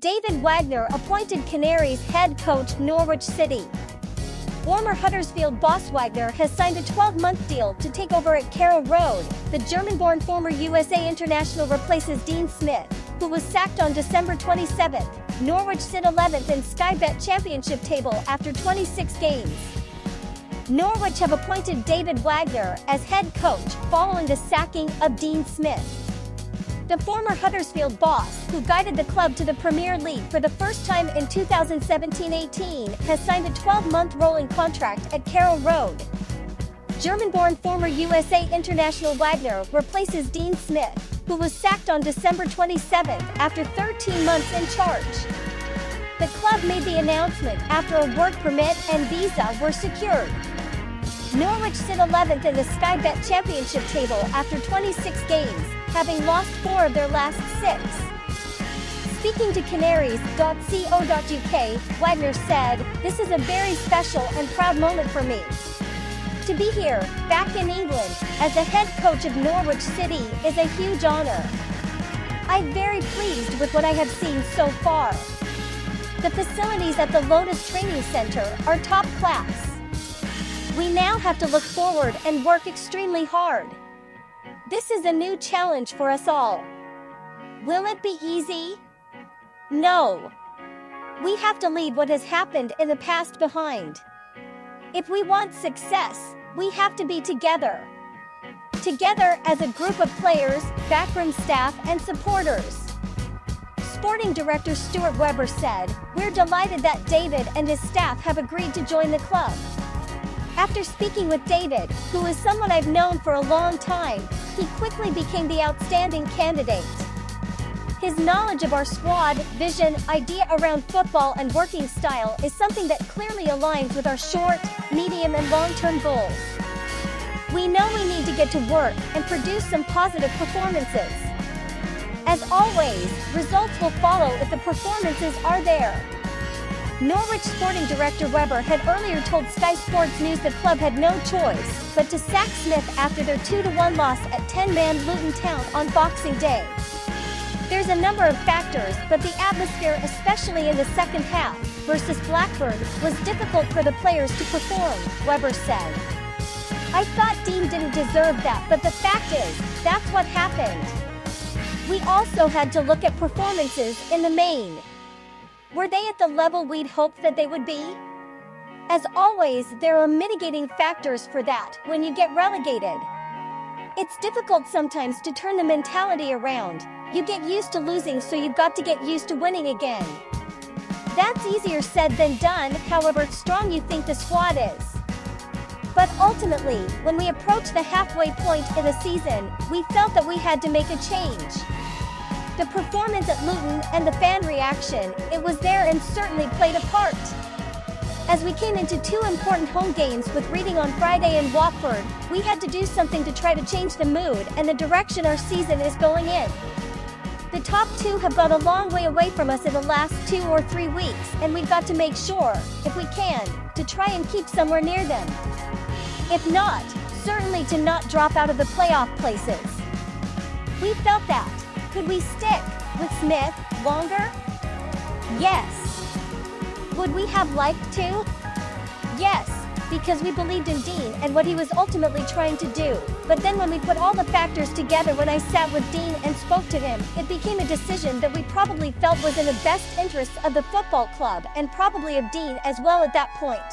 David Wagner appointed Canaries head coach Norwich City. Former Huddersfield boss Wagner has signed a 12-month deal to take over at Carrow Road. The German-born former USA international replaces Dean Smith, who was sacked on December 27th. Norwich sit 11th in Sky Bet Championship table after 26 games. Norwich have appointed David Wagner as head coach following the sacking of Dean Smith. The former Huddersfield boss, who guided the club to the Premier League for the first time in 2017-18, has signed a 12-month rolling contract at Carrow Road. German-born former USA international Wagner replaces Dean Smith, who was sacked on December 27th after 13 months in charge. The club made the announcement after a work permit and visa were secured. Norwich sit 11th in the Sky Bet Championship table after 26 games, having lost 4 of their last 6. Speaking to Canaries.co.uk, Wagner said, "This is a very special and proud moment for me. To be here, back in England, as the head coach of Norwich City is a huge honor. I'm very pleased with what I have seen so far. The facilities at the Lotus Training Centre are top class. We now have to look forward and work extremely hard. This is a new challenge for us all. Will it be easy? No. We have to leave what has happened in the past behind. If we want success, we have to be together. Together as a group of players, backroom staff and supporters." Sporting director Stuart Webber said, "We're delighted that David and his staff have agreed to join the club." After speaking with David, who is someone I've known for a long time, he quickly became the outstanding candidate. His knowledge of our squad, vision, idea around football and working style is something that clearly aligns with our short, medium and long-term goals. We know we need to get to work and produce some positive performances. As always, results will follow if the performances are there. Norwich sporting director Webber had earlier told Sky Sports News the club had no choice but to sack Smith after their 2-1 loss at 10-man Luton Town on Boxing Day. "There's a number of factors, but the atmosphere, especially in the second half, versus Blackburn, was difficult for the players to perform," Webber said. "I thought Dean didn't deserve that, but the fact is, that's what happened. We also had to look at performances in the main. Were they at the level we'd hoped that they would be? As always, there are mitigating factors for that when you get relegated. It's difficult sometimes to turn the mentality around. You get used to losing, so you've got to get used to winning again. That's easier said than done, however strong you think the squad is. But ultimately, when we approached the halfway point in the season, we felt that we had to make a change. The performance at Luton and the fan reaction, it was there and certainly played a part. As we came into 2 important home games with Reading on Friday and Watford, we had to do something to try to change the mood and the direction our season is going in. The top 2 have got a long way away from us in the last 2 or 3 weeks, and we've got to make sure, if we can, to try and keep somewhere near them. If not, certainly to not drop out of the playoff places. We felt that. Could we stick with Smith longer? Yes. Would we have liked to? Yes, because we believed in Dean and what he was ultimately trying to do. But then when we put all the factors together, when I sat with Dean and spoke to him, it became a decision that we probably felt was in the best interests of the football club and probably of Dean as well at that point.